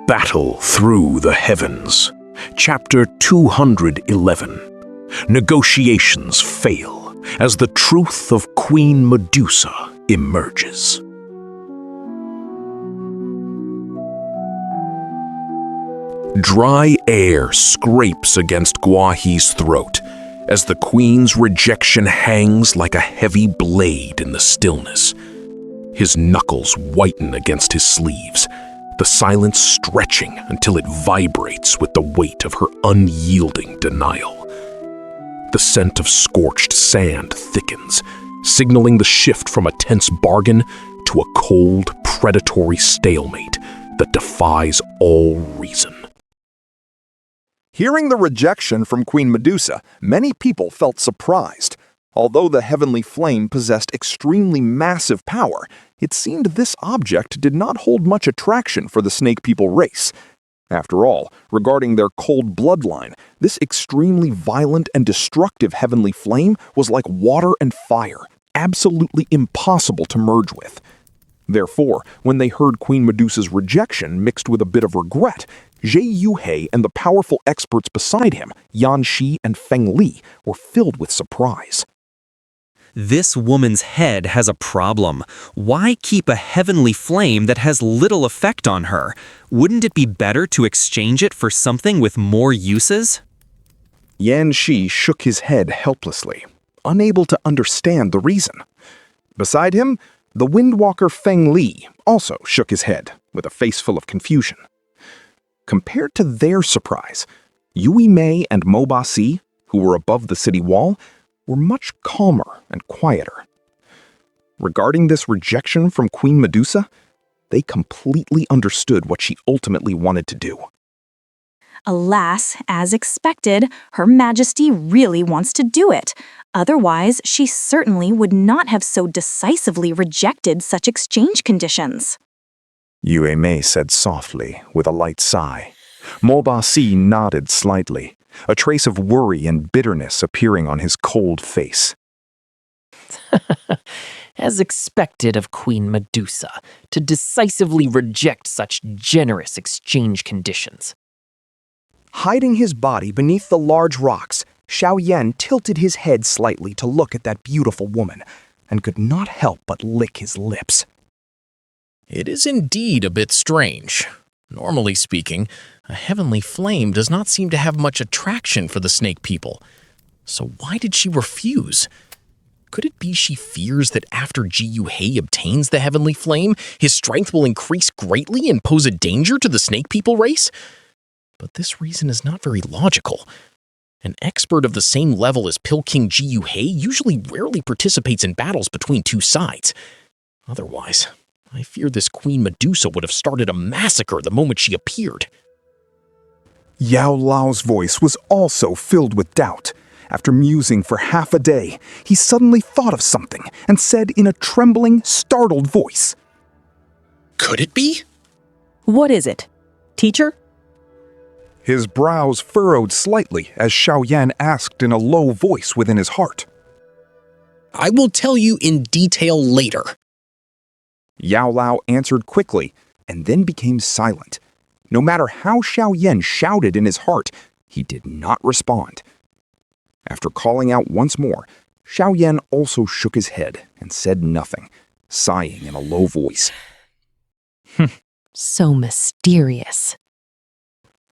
Battle Through the Heavens, Chapter 211. Negotiations fail as the truth of Queen Medusa emerges. Dry air scrapes against Guahi's throat as the queen's rejection hangs like a heavy blade in the stillness. His knuckles whiten against his sleeves, the silence stretching until it vibrates with the weight of her unyielding denial. The scent of scorched sand thickens, signaling the shift from a tense bargain to a cold, predatory stalemate that defies all reason. Hearing the rejection from Queen Medusa, many people felt surprised. Although the heavenly flame possessed extremely massive power, it seemed this object did not hold much attraction for the snake people race. After all, regarding their cold bloodline, this extremely violent and destructive heavenly flame was like water and fire, absolutely impossible to merge with. Therefore, when they heard Queen Medusa's rejection mixed with a bit of regret, Zhe Yuhei and the powerful experts beside him, Xianxia and Feng Li, were filled with surprise. This woman's head has a problem. Why keep a heavenly flame that has little effect on her? Wouldn't it be better to exchange it for something with more uses? Yan Shi shook his head helplessly, unable to understand the reason. Beside him, the windwalker Feng Li also shook his head, with a face full of confusion. Compared to their surprise, Yui Mei and Mo Ba Si, who were above the city wall, were much calmer and quieter. Regarding this rejection from Queen Medusa, they completely understood what she ultimately wanted to do. Alas, as expected, Her Majesty really wants to do it. Otherwise, she certainly would not have so decisively rejected such exchange conditions. Yue Mei said softly, with a light sigh. Mo Ba Si nodded slightly, a trace of worry and bitterness appearing on his cold face. As expected of Queen Medusa, to decisively reject such generous exchange conditions. Hiding his body beneath the large rocks, Xiao Yan tilted his head slightly to look at that beautiful woman, and could not help but lick his lips. It is indeed a bit strange. Normally speaking, a heavenly flame does not seem to have much attraction for the snake people. So why did she refuse? Could it be she fears that after Ji Yuhei obtains the heavenly flame, his strength will increase greatly and pose a danger to the snake people race? But this reason is not very logical. An expert of the same level as Pill King Ji Yuhei usually rarely participates in battles between two sides. Otherwise, I fear this Queen Medusa would have started a massacre the moment she appeared. Yao Lao's voice was also filled with doubt. After musing for half a day, he suddenly thought of something and said in a trembling, startled voice, Could it be? What is it? Teacher? His brows furrowed slightly as Xiao Yan asked in a low voice within his heart. I will tell you in detail later. Yao Lao answered quickly and then became silent. No matter how Xiao Yan shouted in his heart, he did not respond. After calling out once more, Xiao Yan also shook his head and said nothing, sighing in a low voice. So mysterious.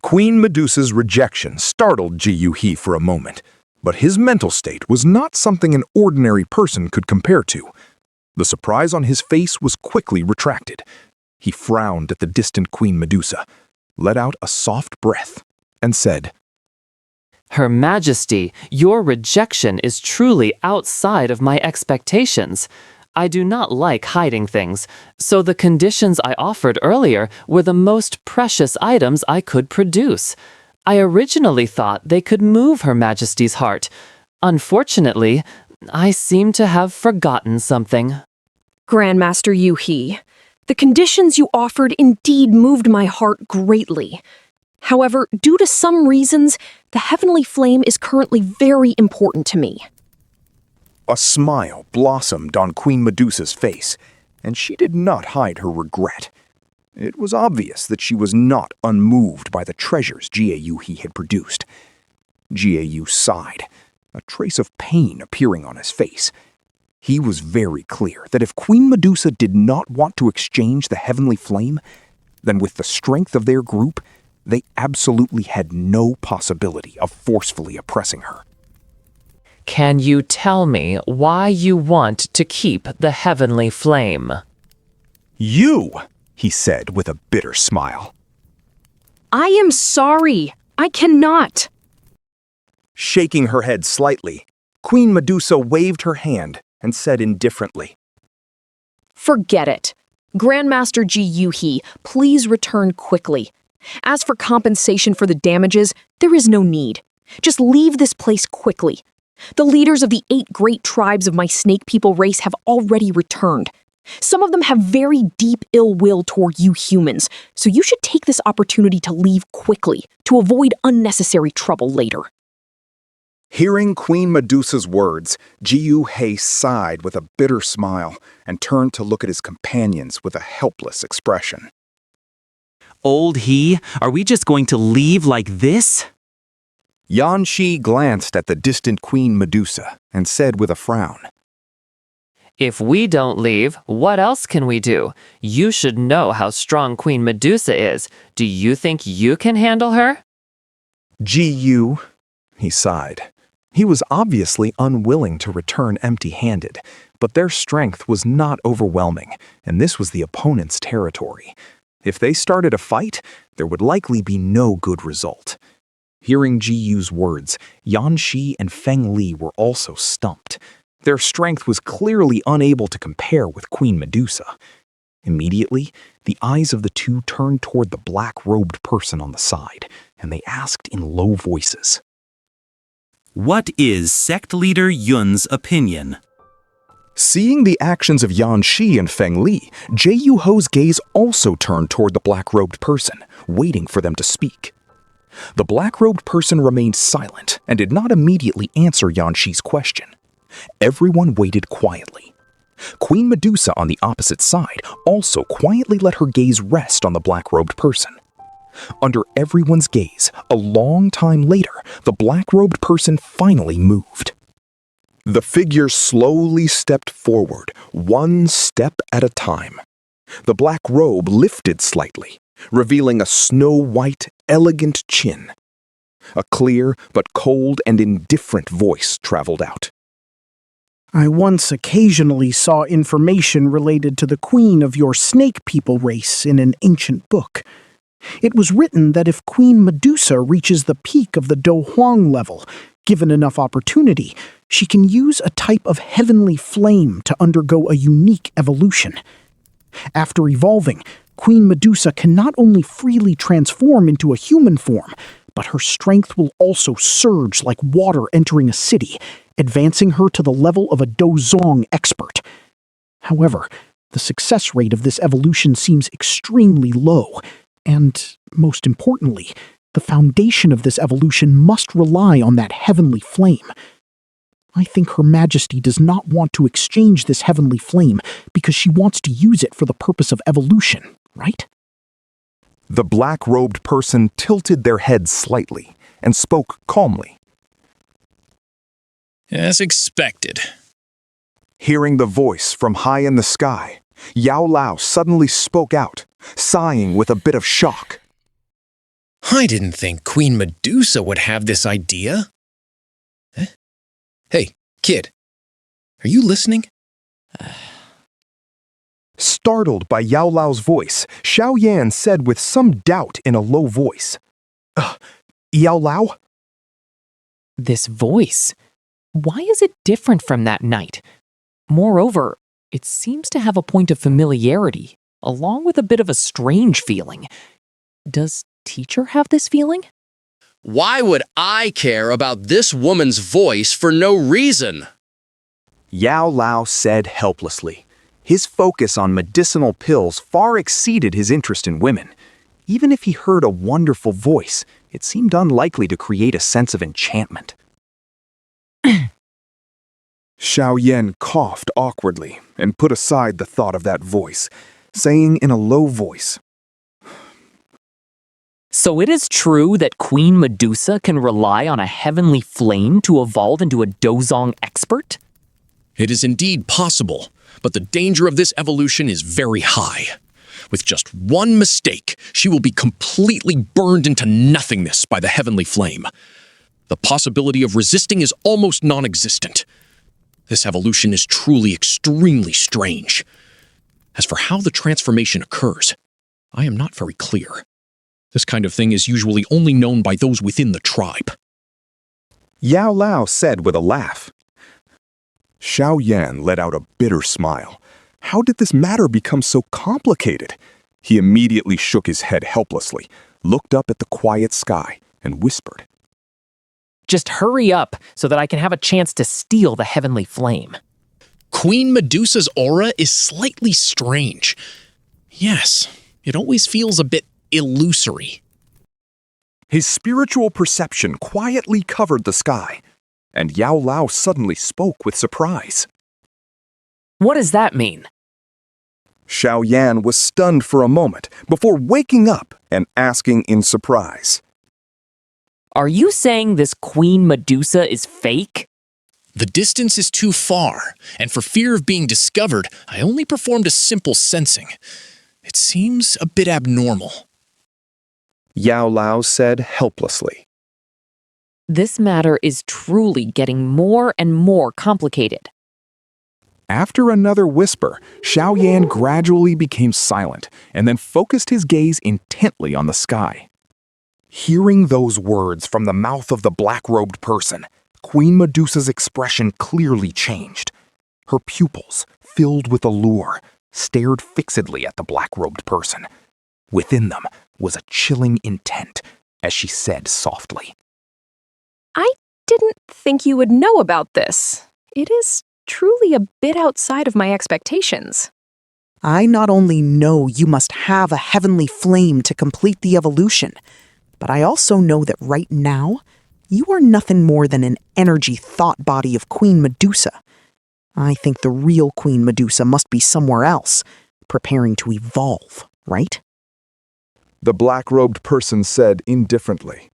Queen Medusa's rejection startled Ji Yuhei for a moment, but his mental state was not something an ordinary person could compare to. The surprise on his face was quickly retracted. He frowned at the distant Queen Medusa, let out a soft breath, and said, Her Majesty, your rejection is truly outside of my expectations. I do not like hiding things, so the conditions I offered earlier were the most precious items I could produce. I originally thought they could move Her Majesty's heart. Unfortunately, I seem to have forgotten something. Grandmaster Yuhei, the conditions you offered indeed moved my heart greatly. However, due to some reasons, the heavenly flame is currently very important to me. A smile blossomed on Queen Medusa's face, and she did not hide her regret. It was obvious that she was not unmoved by the treasures Jiayu he had produced. Jiayu sighed, a trace of pain appearing on his face. He was very clear that if Queen Medusa did not want to exchange the heavenly flame, then with the strength of their group, they absolutely had no possibility of forcefully oppressing her. Can you tell me why you want to keep the heavenly flame? You, he said with a bitter smile. I am sorry. I cannot. Shaking her head slightly, Queen Medusa waved her hand and said indifferently, Forget it. Grandmaster Ji Yuhi, please return quickly. As for compensation for the damages, there is no need. Just leave this place quickly. The leaders of the 8 great tribes of my snake people race have already returned. Some of them have very deep ill will toward you humans, so you should take this opportunity to leave quickly to avoid unnecessary trouble later. Hearing Queen Medusa's words, Jiyu Hei sighed with a bitter smile and turned to look at his companions with a helpless expression. Old He, are we just going to leave like this? Xianxia glanced at the distant Queen Medusa and said with a frown, If we don't leave, what else can we do? You should know how strong Queen Medusa is. Do you think you can handle her? Jiyu, he sighed. He was obviously unwilling to return empty-handed, but their strength was not overwhelming, and this was the opponent's territory. If they started a fight, there would likely be no good result. Hearing Jiyu's words, Yanxi and Feng Li were also stumped. Their strength was clearly unable to compare with Queen Medusa. Immediately, the eyes of the two turned toward the black-robed person on the side, and they asked in low voices, What is sect leader Yun's opinion? Seeing the actions of Yanxi and Feng Li, Jie Ho's gaze also turned toward the black-robed person, waiting for them to speak. The black-robed person remained silent and did not immediately answer Yanxi's question. Everyone waited quietly. Queen Medusa on the opposite side also quietly let her gaze rest on the black-robed person. Under everyone's gaze, a long time later, the black-robed person finally moved. The figure slowly stepped forward, one step at a time. The black robe lifted slightly, revealing a snow-white, elegant chin. A clear but cold and indifferent voice traveled out. I once occasionally saw information related to the queen of your snake people race in an ancient book. It was written that if Queen Medusa reaches the peak of the Do Huang level, given enough opportunity, she can use a type of heavenly flame to undergo a unique evolution. After evolving, Queen Medusa can not only freely transform into a human form, but her strength will also surge like water entering a city, advancing her to the level of a Dozong expert. However, the success rate of this evolution seems extremely low, and, most importantly, the foundation of this evolution must rely on that heavenly flame. I think Her Majesty does not want to exchange this heavenly flame because she wants to use it for the purpose of evolution, right? The black-robed person tilted their heads slightly and spoke calmly. As expected. Hearing the voice from high in the sky, Yao Lao suddenly spoke out, sighing with a bit of shock. I didn't think Queen Medusa would have this idea. Eh? Hey, kid, are you listening? Startled by Yao Lao's voice, Xiao Yan said with some doubt in a low voice, Yao Lao? This voice. Why is it different from that night? Moreover, it seems to have a point of familiarity, along with a bit of a strange feeling. Does teacher have this feeling? Why would I care about this woman's voice for no reason? Yao Lao said helplessly. His focus on medicinal pills far exceeded his interest in women. Even if he heard a wonderful voice, it seemed unlikely to create a sense of enchantment. Xiao Yan coughed awkwardly and put aside the thought of that voice, saying in a low voice, So it is true that Queen Medusa can rely on a heavenly flame to evolve into a Dozong expert? It is indeed possible, but the danger of this evolution is very high. With just one mistake, she will be completely burned into nothingness by the heavenly flame. The possibility of resisting is almost non-existent. This evolution is truly extremely strange. As for how the transformation occurs, I am not very clear. This kind of thing is usually only known by those within the tribe. Yao Lao said with a laugh. Xiaoyan let out a bitter smile. How did this matter become so complicated? He immediately shook his head helplessly, looked up at the quiet sky, and whispered. Just hurry up so that I can have a chance to steal the heavenly flame. Queen Medusa's aura is slightly strange. Yes, it always feels a bit illusory. His spiritual perception quietly covered the sky, and Yao Lao suddenly spoke with surprise. What does that mean? Xiaoyan was stunned for a moment before waking up and asking in surprise. Are you saying this Queen Medusa is fake? The distance is too far, and for fear of being discovered, I only performed a simple sensing. It seems a bit abnormal. Yao Lao said helplessly. This matter is truly getting more and more complicated. After another whisper, Xiaoyan gradually became silent and then focused his gaze intently on the sky. Hearing those words from the mouth of the black-robed person, Queen Medusa's expression clearly changed. Her pupils, filled with allure, stared fixedly at the black-robed person. Within them was a chilling intent, as she said softly. I didn't think you would know about this. It is truly a bit outside of my expectations. I not only know you must have a heavenly flame to complete the evolution, but I also know that right now, you are nothing more than an energy thought body of Queen Medusa. I think the real Queen Medusa must be somewhere else, preparing to evolve, right? The black-robed person said indifferently.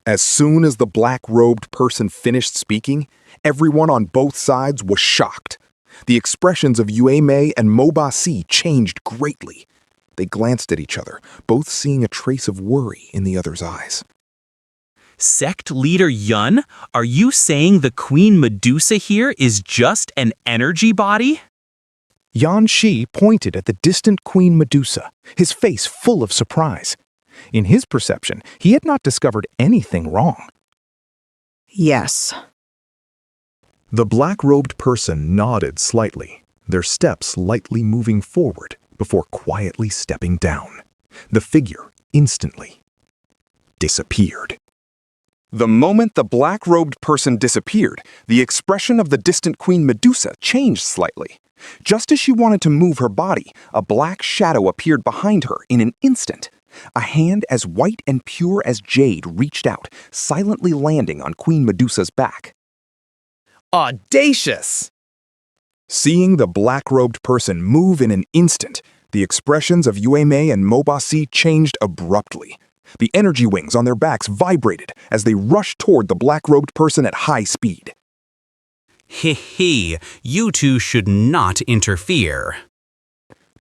As soon as the black-robed person finished speaking, everyone on both sides was shocked. The expressions of Yue Mei and Mo Ba Si changed greatly. They glanced at each other, both seeing a trace of worry in the other's eyes. Sect leader Yun, are you saying the Queen Medusa here is just an energy body? Yan Shi pointed at the distant Queen Medusa, his face full of surprise. In his perception, he had not discovered anything wrong. Yes. The black-robed person nodded slightly, their steps lightly moving forward before quietly stepping down. The figure instantly disappeared. The moment the black-robed person disappeared, the expression of the distant Queen Medusa changed slightly. Just as she wanted to move her body, a black shadow appeared behind her in an instant. A hand as white and pure as jade reached out, silently landing on Queen Medusa's back. Audacious! Seeing the black-robed person move in an instant, the expressions of Yue Mei and Mo Ba Si changed abruptly. The energy wings on their backs vibrated as they rushed toward the black-robed person at high speed. Hee, you two should not interfere.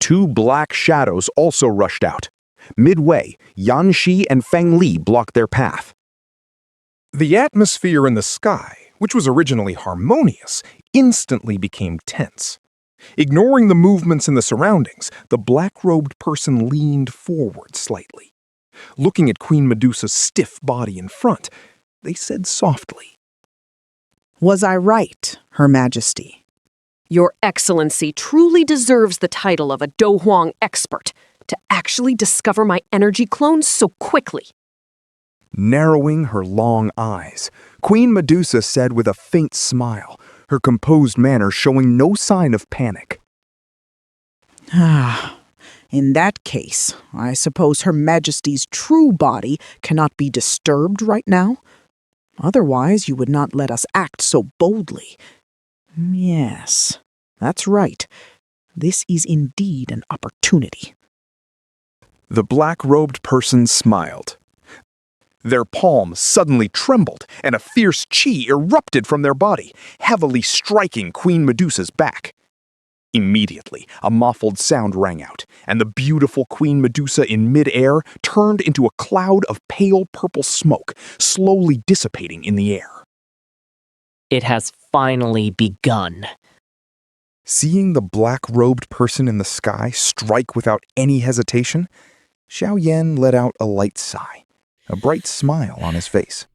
Two black shadows also rushed out. Midway, Yan Shi and Feng Li blocked their path. The atmosphere in the sky, which was originally harmonious, instantly became tense. Ignoring the movements in the surroundings, the black-robed person leaned forward slightly. Looking at Queen Medusa's stiff body in front, they said softly, Was I right, Her Majesty? Your Excellency truly deserves the title of a Do Huang expert to actually discover my energy clones so quickly. Narrowing her long eyes, Queen Medusa said with a faint smile, her composed manner showing no sign of panic. In that case, I suppose Her Majesty's true body cannot be disturbed right now? Otherwise, you would not let us act so boldly. Yes, that's right. This is indeed an opportunity. The black-robed person smiled. Their palms suddenly trembled, and a fierce chi erupted from their body, heavily striking Queen Medusa's back. Immediately, a muffled sound rang out, and the beautiful Queen Medusa in mid-air turned into a cloud of pale purple smoke, slowly dissipating in the air. It has finally begun. Seeing the black-robed person in the sky strike without any hesitation, Xiao Yan let out a light sigh, a bright smile on his face.